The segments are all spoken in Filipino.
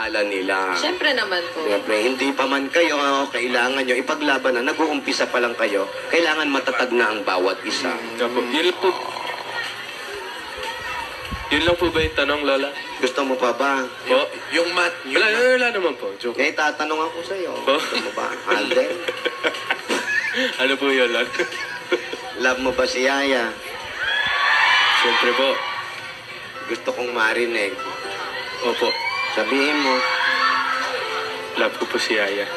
pangalan nila. Siyempre naman po. Siyempre, hindi pa man kayo, kailangan nyo ipaglaban na, nag-uumpisa pa lang kayo, kailangan matatag na ang bawat isa. Yun lang po ba yung tanong, Lola? Gusto mo pa ba? Po? Yung mat. Wala naman po. Joke. Kaya tatanong ako sa'yo. Po? Gusto mo ba, Alden? Ano po yun, Lola? Love mo ba si Yaya? Siyempre po. Gusto kong marinig. Opo. Sabihin mo. Love ko po si Yaya.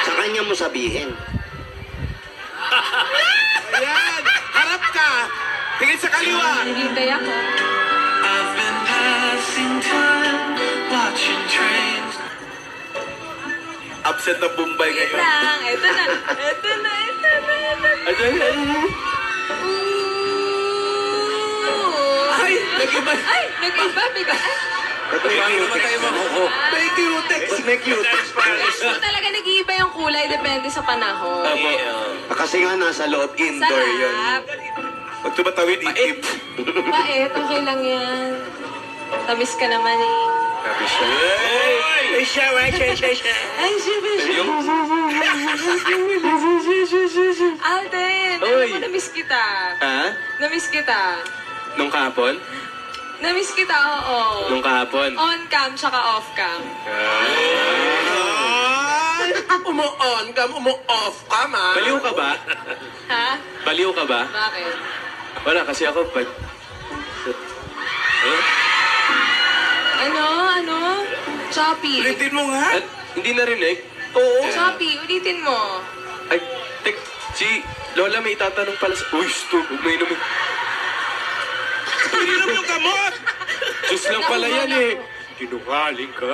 Sa kanya mo sabihin. Ayan! Harap ka! Tingin sa kaliwa! Nagintay ako. I've been passing time, watching trains. Absent na Bombay Wait ngayon. lang. Ito na. Ito na. Ay! Nag-iba! Ay! Nag-iba. Bigla. Ba't may cutex mo? May cutex! Ba't may cutex? So talaga nag-iiba yung kulay. Depende sa panahon. Opo. Kasi nga nasa loob, indoor yun. Sarap. Pag tumatawid, itip. Bait. Okay lang yan. Tamis ka naman eh. Sabi siya. Ay, siya. Ay, Alden, alam Oy. mo, namiss kita. Ha? Namiss kita. Nung kahapon? Namiss kita, oo. Nung kahapon? On cam, tsaka off cam. Umu-on ka, umu-off ka, ma. Baliw ka ba? Ha? Baliw ka ba? Bakit? Wala, kasi ako... Ano? Choppy. Ulitin mo nga. At hindi narinig? Oo. Choppy, ulitin mo. Ay, si Lola may itatanong pala sa... Uy, stop. Huwag may inumin. Ininom yung gamot. Diyos lang pala yan eh. Sinungaling ka.